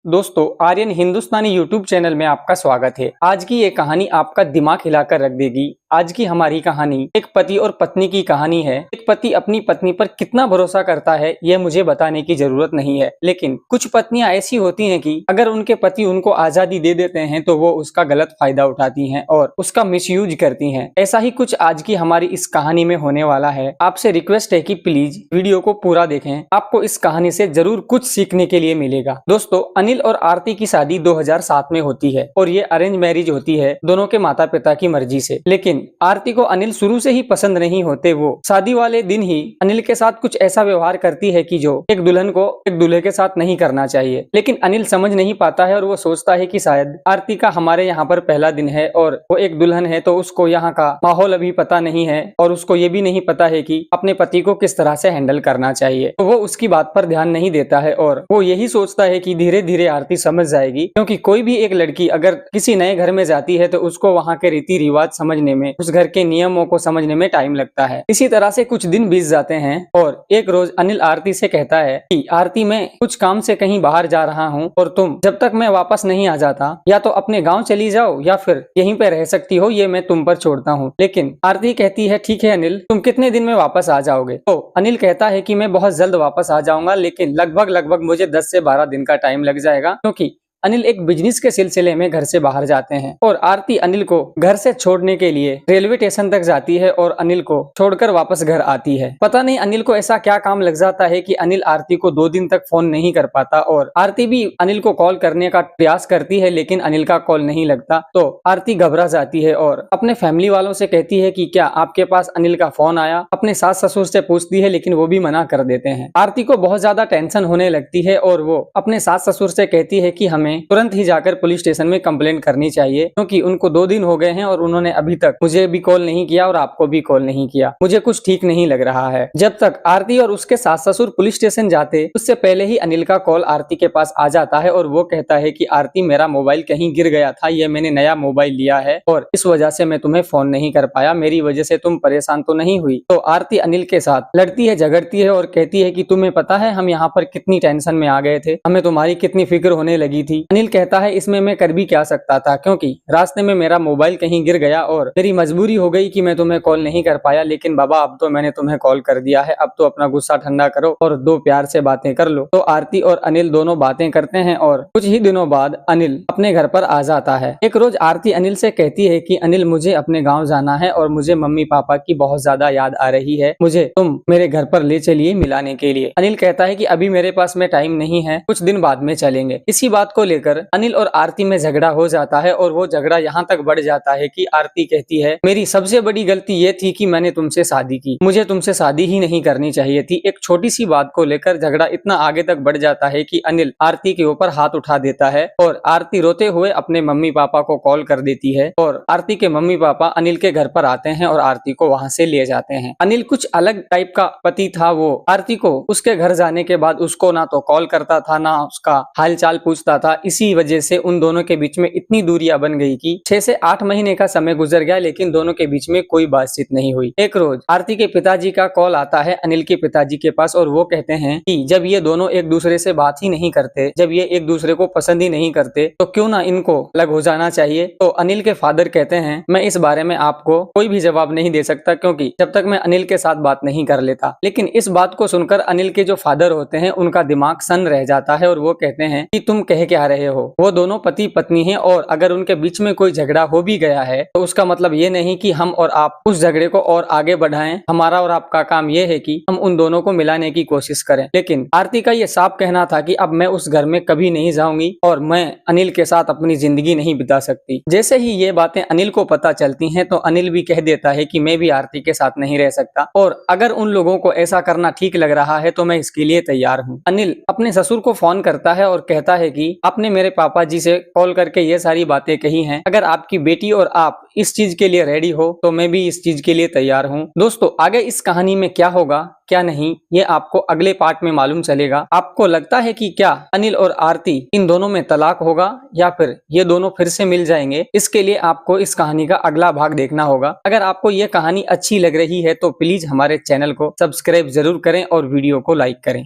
दोस्तों, आर्यन हिंदुस्तानी YouTube channel में आपका स्वागत है। आज की ये कहानी आपका दिमाग हिलाकर रख देगी। आज की हमारी कहानी एक पति और पत्नी की कहानी है। एक पति अपनी पत्नी पर कितना भरोसा करता है यह मुझे बताने की जरूरत नहीं है, लेकिन कुछ पत्नियां ऐसी होती हैं कि अगर उनके पति उनको आजादी दे देते हैं तो वो उसका गलत फायदा उठाती हैं और उसका मिसयूज करती हैं। ऐसा ही कुछ आज की हमारी इस कहानी में होने वाला है। आपसे रिक्वेस्ट है कि प्लीज वीडियो को पूरा देखें, आपको इस कहानी से जरूर कुछ सीखने के लिए मिलेगा। दोस्तों, अनिल और आरती की शादी 2007 में होती है और ये अरेंज मैरिज होती है दोनों के माता पिता की मर्जी से। लेकिन आरती को अनिल शुरू से ही पसंद नहीं होते। वो शादी वाले दिन ही अनिल के साथ कुछ ऐसा व्यवहार करती है कि जो एक दुल्हन को एक दूल्हे के साथ नहीं करना चाहिए। लेकिन अनिल समझ नहीं पाता है और वो सोचता है कि शायद आरती का हमारे यहाँ पर पहला दिन है और वो एक दुल्हन है, तो उसको यहाँ का माहौल अभी पता नहीं है और उसको ये भी नहीं पता है कि अपने पति को किस तरह से हैंडल करना चाहिए। तो वो उसकी बात पर ध्यान नहीं देता है और वो यही सोचता है कि धीरे धीरे आरती समझ जाएगी, क्योंकि कोई भी एक लड़की अगर किसी नए घर में जाती है तो उसको वहाँ के रीति रिवाज समझने में, उस घर के नियमों को समझने में टाइम लगता है। इसी तरह से कुछ दिन बीत जाते हैं और एक रोज अनिल आरती से कहता है कि आरती, मैं कुछ काम से कहीं बाहर जा रहा हूँ और तुम जब तक मैं वापस नहीं आ जाता या तो अपने गाँव चली जाओ या फिर यहीं पे रह सकती हो, ये मैं तुम पर छोड़ता हूँ। लेकिन आरती कहती है, ठीक है अनिल, तुम कितने दिन में वापस आ जाओगे? तो अनिल कहता है कि मैं बहुत जल्द वापस आ जाऊंगा, लेकिन लगभग मुझे 10 से 12 दिन का टाइम लग जाएगा, क्योंकि अनिल एक बिजनेस के सिलसिले में घर से बाहर जाते हैं और आरती अनिल को घर से छोड़ने के लिए रेलवे स्टेशन तक जाती है और अनिल को छोड़कर वापस घर आती है। पता नहीं अनिल को ऐसा क्या काम लग जाता है कि अनिल आरती को 2 दिन तक फोन नहीं कर पाता और आरती भी अनिल को कॉल करने का प्रयास करती है, लेकिन अनिल का कॉल नहीं लगता। तो आरती घबरा जाती है और अपने फैमिली वालों से कहती है कि क्या आपके पास अनिल का फोन आया? अपने सास ससुर से पूछती है, लेकिन वो भी मना कर देते हैं। आरती को बहुत ज्यादा टेंशन होने लगती है और वो अपने सास ससुर से कहती है कि हमें तुरंत ही जाकर पुलिस स्टेशन में कंप्लेंट करनी चाहिए, क्योंकि उनको 2 दिन हो गए हैं और उन्होंने अभी तक मुझे भी कॉल नहीं किया और आपको भी कॉल नहीं किया। मुझे कुछ ठीक नहीं लग रहा है। जब तक आरती और उसके सास ससुर पुलिस स्टेशन जाते, उससे पहले ही अनिल का कॉल आरती के पास आ जाता है और वो कहता है कि आरती, मेरा मोबाइल कहीं गिर गया था, ये मैंने नया मोबाइल लिया है और इस वजह से मैं तुम्हें फोन नहीं कर पाया। मेरी वजह से तुम परेशान तो नहीं हुई? तो आरती अनिल के साथ लड़ती है, झगड़ती है और कहती है कि तुम्हें पता है हम यहाँ पर कितनी टेंशन में आ गए थे, हमें तुम्हारी कितनी फिक्र होने लगी थी। अनिल कहता है, इसमें मैं कर भी क्या सकता था, क्योंकि रास्ते में मेरा मोबाइल कहीं गिर गया और मेरी मजबूरी हो गई कि मैं तुम्हें कॉल नहीं कर पाया। लेकिन बाबा, अब तो मैंने तुम्हें कॉल कर दिया है, अब तो अपना गुस्सा ठंडा करो और 2 प्यार से बातें कर लो। तो आरती और अनिल दोनों बातें करते हैं और कुछ ही दिनों बाद अनिल अपने घर पर आ जाता है। एक रोज आरती अनिल से कहती है कि अनिल, मुझे अपने गाँव जाना है और मुझे मम्मी पापा की बहुत ज्यादा याद आ रही है, मुझे तुम मेरे घर पर ले चलिए मिलाने के लिए। अनिल कहता है कि अभी मेरे पास में टाइम नहीं है, कुछ दिन बाद में चलेंगे। इसी बात को लेकर अनिल और आरती में झगड़ा हो जाता है और वो झगड़ा यहाँ तक बढ़ जाता है कि आरती कहती है, मेरी सबसे बड़ी गलती ये थी कि मैंने तुमसे शादी की, मुझे तुमसे शादी ही नहीं करनी चाहिए थी। एक छोटी सी बात को लेकर झगड़ा इतना आगे तक बढ़ जाता है कि अनिल आरती के ऊपर हाथ उठा देता है और आरती रोते हुए अपने मम्मी पापा को कॉल कर देती है और आरती के मम्मी पापा अनिल के घर पर आते हैं और आरती को वहाँ से ले जाते हैं। अनिल कुछ अलग टाइप का पति था। वो आरती को उसके घर जाने के बाद उसको ना तो कॉल करता था, ना उसका हालचाल पूछता था। इसी वजह से उन दोनों के बीच में इतनी दूरियां बन गई कि 6 से 8 महीने का समय गुजर गया, लेकिन दोनों के बीच में कोई बातचीत नहीं हुई। एक रोज आरती के पिताजी का कॉल आता है अनिल के पिताजी के पास और वो कहते हैं कि जब ये दोनों एक दूसरे से बात ही नहीं करते, जब ये एक दूसरे को पसंद ही नहीं करते, तो क्यों ना इनको अलग हो जाना चाहिए। तो अनिल के फादर कहते हैं, मैं इस बारे में आपको कोई भी जवाब नहीं दे सकता, क्योंकि जब तक मैं अनिल के साथ बात नहीं कर लेता। लेकिन इस बात को सुनकर अनिल के जो फादर होते हैं उनका दिमाग सन्न रह जाता है और वो कहते हैं कि तुम कह क्या रहे हो? वो दोनों पति पत्नी हैं और अगर उनके बीच में कोई झगड़ा हो भी गया है तो उसका मतलब ये नहीं कि हम और आप उस झगड़े को और आगे बढ़ाएं। हमारा और आपका काम ये है कि हम उन दोनों को मिलाने की कोशिश करें। लेकिन आरती का ये साफ कहना था कि अब मैं उस घर में कभी नहीं जाऊंगी और मैं अनिल के साथ अपनी जिंदगी नहीं बिता सकती। जैसे ही ये बातें अनिल को पता चलती हैं तो अनिल भी कह देता है कि मैं भी आरती के साथ नहीं रह सकता और अगर उन लोगों को ऐसा करना ठीक लग रहा है तो मैं इसके लिए तैयार हूँ। अनिल अपने ससुर को फोन करता है और कहता है कि आपने मेरे पापा जी से कॉल करके ये सारी बातें कही हैं, अगर आपकी बेटी और आप इस चीज के लिए रेडी हो तो मैं भी इस चीज के लिए तैयार हूँ। दोस्तों, आगे इस कहानी में क्या होगा क्या नहीं, ये आपको अगले पार्ट में मालूम चलेगा। आपको लगता है कि क्या अनिल और आरती इन दोनों में तलाक होगा या फिर ये दोनों फिर से मिल जाएंगे? इसके लिए आपको इस कहानी का अगला भाग देखना होगा। अगर आपको ये कहानी अच्छी लग रही है तो प्लीज हमारे चैनल को सब्सक्राइब जरूर करें और वीडियो को लाइक करें।